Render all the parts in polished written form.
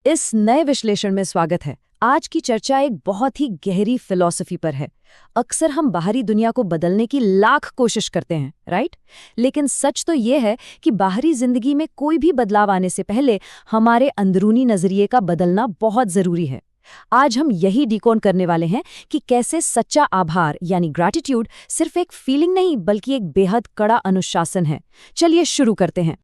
इस नए विश्लेषण में स्वागत है। आज की चर्चा एक बहुत ही गहरी फिलॉसफी पर है। अक्सर हम बाहरी दुनिया को बदलने की लाख कोशिश करते हैं, राइट? लेकिन सच तो ये है कि बाहरी जिंदगी में कोई भी बदलाव आने से पहले हमारे अंदरूनी नजरिए का बदलना बहुत जरूरी है। आज हम यही डिकोड करने वाले हैं कि कैसे सच्चा आभार यानी ग्रैटिट्यूड सिर्फ एक फीलिंग नहीं बल्कि एक बेहद कड़ा अनुशासन है। चलिए शुरू करते हैं।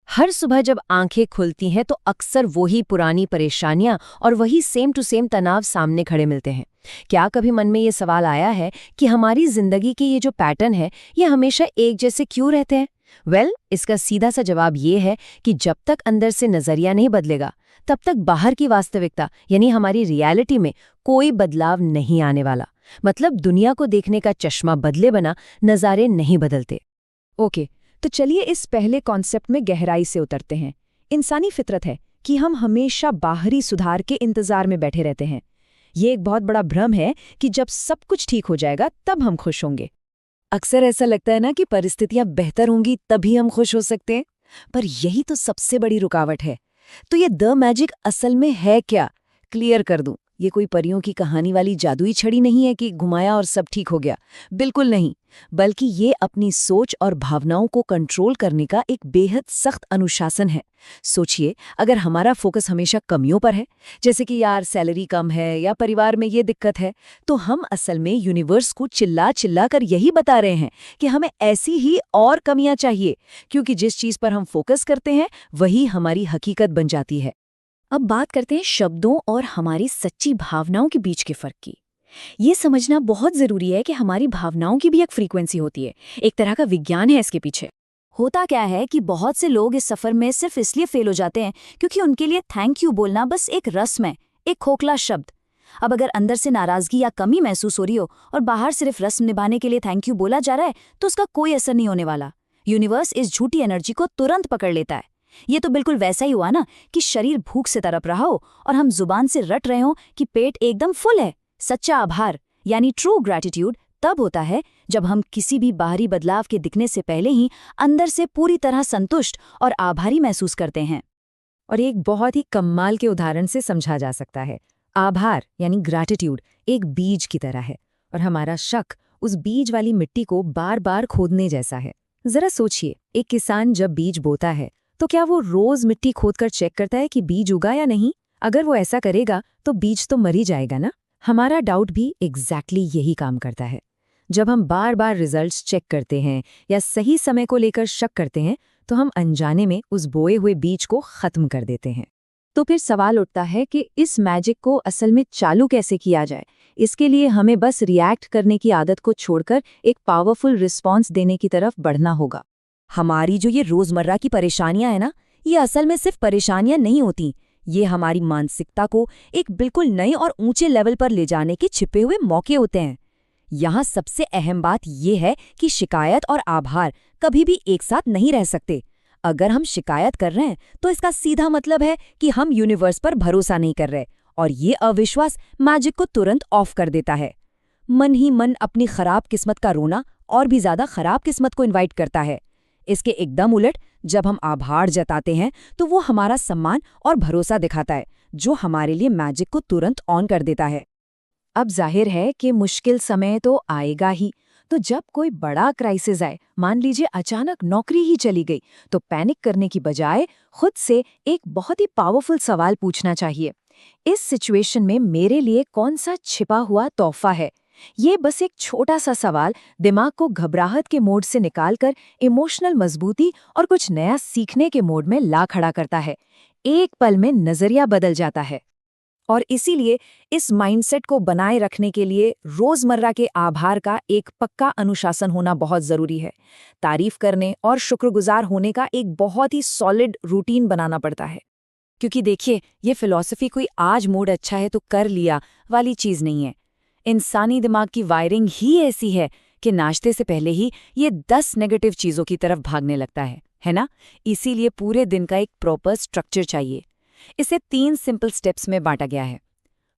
हर सुबह जब आंखें खुलती हैं तो अक्सर वही पुरानी परेशानियां और वही सेम टू सेम तनाव सामने खड़े मिलते हैं। क्या कभी मन में ये सवाल आया है कि हमारी जिंदगी के ये जो पैटर्न है ये हमेशा एक जैसे क्यों रहते हैं? इसका सीधा सा जवाब ये है कि जब तक अंदर से नजरिया नहीं बदलेगा तब तक बाहर की वास्तविकता यानी हमारी रियलिटी में कोई बदलाव नहीं आने वाला। मतलब दुनिया को देखने का चश्मा बदले बिना नज़ारे नहीं बदलते। ओके, तो चलिए इस पहले कॉन्सेप्ट में गहराई से उतरते हैं। इंसानी फितरत है कि हम हमेशा बाहरी सुधार के इंतजार में बैठे रहते हैं। ये एक बहुत बड़ा भ्रम है कि जब सब कुछ ठीक हो जाएगा तब हम खुश होंगे। अक्सर ऐसा लगता है ना कि परिस्थितियां बेहतर होंगी तभी हम खुश हो सकते हैं, पर यही तो सबसे बड़ी रुकावट है। तो ये द मैजिक असल में है क्या? क्लियर कर दूं, ये कोई परियों की कहानी वाली जादुई छड़ी नहीं है कि घुमाया और सब ठीक हो गया। बिल्कुल नहीं, बल्कि ये अपनी सोच और भावनाओं को कंट्रोल करने का एक बेहद सख्त अनुशासन है। सोचिए, अगर हमारा फोकस हमेशा कमियों पर है, जैसे कि यार सैलरी कम है या परिवार में ये दिक्कत है, तो हम असल में यूनिवर्स को चिल्ला चिल्ला कर यही बता रहे हैं कि हमें ऐसी ही और कमियां चाहिए, क्योंकि जिस चीज पर हम फोकस करते हैं वही हमारी हकीकत बन जाती है। अब बात करते हैं शब्दों और हमारी सच्ची भावनाओं के बीच के फर्क की। ये समझना बहुत जरूरी है कि हमारी भावनाओं की भी एक फ्रीक्वेंसी होती है, एक तरह का विज्ञान है इसके पीछे। होता क्या है कि बहुत से लोग इस सफर में सिर्फ इसलिए फेल हो जाते हैं क्योंकि उनके लिए थैंक यू बोलना बस एक रस्म है, एक खोखला शब्द। अब अगर अंदर से नाराजगी या कमी महसूस हो रही हो और बाहर सिर्फ रस्म निभाने के लिए थैंक यू बोला जा रहा है तो उसका कोई असर नहीं होने वाला। यूनिवर्स इस झूठी एनर्जी को तुरंत पकड़ लेता है। ये तो बिल्कुल वैसा ही हुआ ना कि शरीर भूख से तड़प रहा हो और हम जुबान से रट रहे हो कि पेट एकदम फुल है। सच्चा आभार यानी ट्रू ग्रैटिट्यूड तब होता है जब हम किसी भी बाहरी बदलाव के दिखने से पहले ही अंदर से पूरी तरह संतुष्ट और आभारी महसूस करते हैं। और एक बहुत ही कमाल के उदाहरण से समझा जा सकता है। आभार यानी ग्रैटिट्यूड एक बीज की तरह है और हमारा शक उस बीज वाली मिट्टी को बार बार खोदने जैसा है। जरा सोचिए, एक किसान जब बीज बोता है तो क्या वो रोज मिट्टी खोदकर चेक करता है कि बीज उगा या नहीं? अगर वो ऐसा करेगा तो बीज तो मर ही जाएगा ना। हमारा डाउट भी एग्जैक्टली यही काम करता है। जब हम बार बार रिजल्ट्स चेक करते हैं या सही समय को लेकर शक करते हैं तो हम अनजाने में उस बोए हुए बीज को खत्म कर देते हैं। तो फिर सवाल उठता है कि इस मैजिक को असल में चालू कैसे किया जाए? इसके लिए हमें बस रिएक्ट करने की आदत को छोड़कर एक पावरफुल रिस्पॉन्स देने की तरफ बढ़ना होगा। हमारी जो ये रोजमर्रा की परेशानियां है ना, ये असल में सिर्फ परेशानियां नहीं होती। ये हमारी मानसिकता को एक बिल्कुल नए और ऊंचे लेवल पर ले जाने के छिपे हुए मौके होते हैं। यहाँ सबसे अहम बात ये है कि शिकायत और आभार कभी भी एक साथ नहीं रह सकते। अगर हम शिकायत कर रहे हैं तो इसका सीधा मतलब है कि हम यूनिवर्स पर भरोसा नहीं कर रहे, और ये अविश्वास मैजिक को तुरंत ऑफ कर देता है। मन ही मन अपनी खराब किस्मत का रोना और भी ज्यादा खराब किस्मत को इन्वाइट करता है। इसके एकदम उलट, जब हम आभार जताते हैं तो वो हमारा सम्मान और भरोसा दिखाता है, जो हमारे लिए मैजिक को तुरंत ऑन कर देता है। अब जाहिर है कि मुश्किल समय तो आएगा ही। तो जब कोई बड़ा क्राइसिस आए, मान लीजिए अचानक नौकरी ही चली गई, तो पैनिक करने की बजाय खुद से एक बहुत ही पावरफुल सवाल पूछना चाहिए। इस सिचुएशन में मेरे लिए कौन सा छिपा हुआ तोहफा है? ये बस एक छोटा सा सवाल दिमाग को घबराहट के मोड से निकालकर इमोशनल मजबूती और कुछ नया सीखने के मोड में ला खड़ा करता है। एक पल में नजरिया बदल जाता है। और इसीलिए इस माइंडसेट को बनाए रखने के लिए रोजमर्रा के आभार का एक पक्का अनुशासन होना बहुत जरूरी है। तारीफ करने और शुक्रगुजार होने का एक बहुत ही सॉलिड रूटीन बनाना पड़ता है। क्योंकि देखिए, ये फिलॉसफी कोई आज मूड अच्छा है तो कर लिया वाली चीज नहीं है। इंसानी दिमाग की वायरिंग ही ऐसी है कि नाश्ते से पहले ही ये 10 नेगेटिव चीजों की तरफ भागने लगता है ना? इसीलिए पूरे दिन का एक प्रॉपर स्ट्रक्चर चाहिए। इसे 3 सिंपल स्टेप्स में बांटा गया है।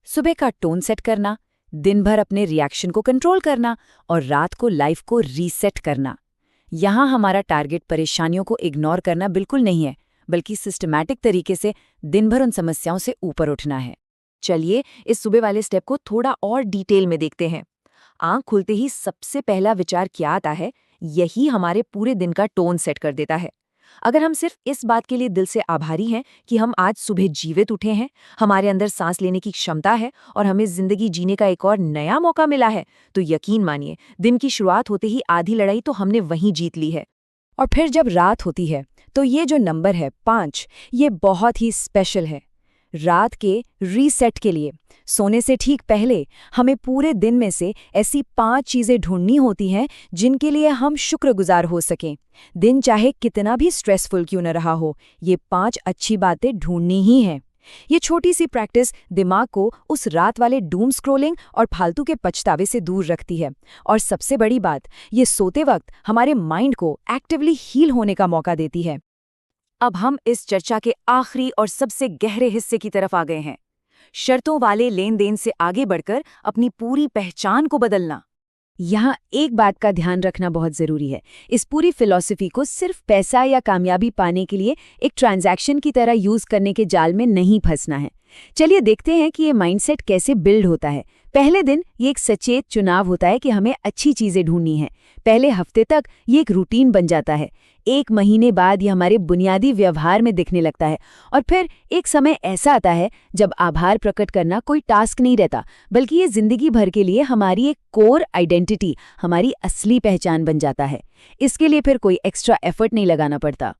सुबह का टोन सेट करना, दिन भर अपने रिएक्शन को कंट्रोल करना और रात को लाइफ को रीसेट करना। यहाँ हमारा टारगेट परेशानियों को इग्नोर करना बिल्कुल नहीं है, बल्कि सिस्टमैटिक तरीके से दिन भर उन समस्याओं से ऊपर उठना है। चलिए इस सुबह वाले स्टेप को थोड़ा और डिटेल में देखते हैं। आंख खुलते ही सबसे पहला विचार क्या आता है, यही हमारे पूरे दिन का टोन सेट कर देता है। अगर हम सिर्फ इस बात के लिए दिल से आभारी हैं कि हम आज सुबह जीवित उठे हैं, हमारे अंदर सांस लेने की क्षमता है और हमें जिंदगी जीने का एक और नया मौका मिला है, तो यकीन मानिए दिन की शुरुआत होते ही आधी लड़ाई तो हमने वहीं जीत ली है। और फिर जब रात होती है तो ये जो नंबर है 5, ये बहुत ही स्पेशल है। रात के रीसेट के लिए सोने से ठीक पहले हमें पूरे दिन में से ऐसी 5 चीज़ें ढूंढनी होती हैं जिनके लिए हम शुक्रगुजार हो सकें। दिन चाहे कितना भी स्ट्रेसफुल क्यों न रहा हो, ये 5 अच्छी बातें ढूंढनी ही हैं। ये छोटी सी प्रैक्टिस दिमाग को उस रात वाले डूम स्क्रोलिंग और फालतू के पछतावे से दूर रखती है। और सबसे बड़ी बात, ये सोते वक्त हमारे माइंड को एक्टिवली हील होने का मौका देती है। अब हम इस चर्चा के आखिरी और सबसे गहरे हिस्से की तरफ आ गए हैं, शर्तों वाले लेन देन से आगे बढ़कर अपनी पूरी पहचान को बदलना। यहाँ एक बात का ध्यान रखना बहुत ज़रूरी है। इस पूरी फिलॉसफी को सिर्फ पैसा या कामयाबी पाने के लिए एक ट्रांजैक्शन की तरह यूज़ करने के जाल में नहीं फंसना है। चलिए देखते हैं कि ये माइंडसेट कैसे बिल्ड होता है। पहले दिन ये एक सचेत चुनाव होता है कि हमें अच्छी चीज़ें ढूंढनी हैं। पहले हफ्ते तक ये एक रूटीन बन जाता है। 1 महीने बाद ये हमारे बुनियादी व्यवहार में दिखने लगता है। और फिर एक समय ऐसा आता है जब आभार प्रकट करना कोई टास्क नहीं रहता, बल्कि ये जिंदगी भर के लिए हमारी एक कोर आइडेंटिटी, हमारी असली पहचान बन जाता है। इसके लिए फिर कोई एक्स्ट्रा एफर्ट नहीं लगाना पड़ता।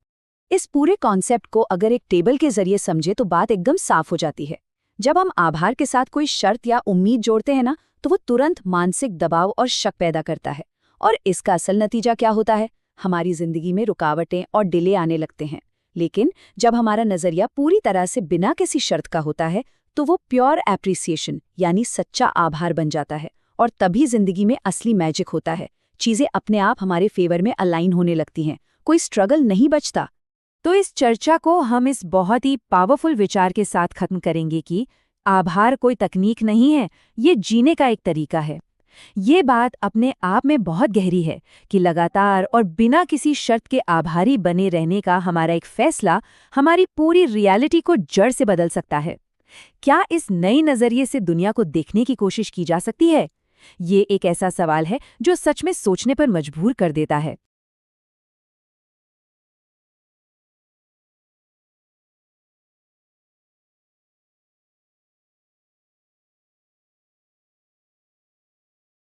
इस पूरे कॉन्सेप्ट को अगर एक टेबल के जरिए समझे तो बात एकदम साफ हो जाती है। जब हम आभार के साथ कोई शर्त या उम्मीद जोड़ते हैं ना, तो वो तुरंत मानसिक दबाव और शक पैदा करता है। और इसका असल नतीजा क्या होता है? हमारी जिंदगी में रुकावटें और डिले आने लगते हैं। लेकिन जब हमारा नजरिया पूरी तरह से बिना किसी शर्त का होता है, तो वो प्योर एप्रिसिएशन यानी सच्चा आभार बन जाता है। और तभी जिंदगी में असली मैजिक होता है। चीजें अपने आप हमारे फेवर में अलाइन होने लगती हैं, कोई स्ट्रगल नहीं बचता। तो इस चर्चा को हम इस बहुत ही पावरफुल विचार के साथ खत्म करेंगे कि आभार कोई तकनीक नहीं है, ये जीने का एक तरीका है। ये बात अपने आप में बहुत गहरी है कि लगातार और बिना किसी शर्त के आभारी बने रहने का हमारा एक फैसला हमारी पूरी रियलिटी को जड़ से बदल सकता है। क्या इस नए नजरिए से दुनिया को देखने की कोशिश की जा सकती है? ये एक ऐसा सवाल है जो सच में सोचने पर मजबूर कर देता है।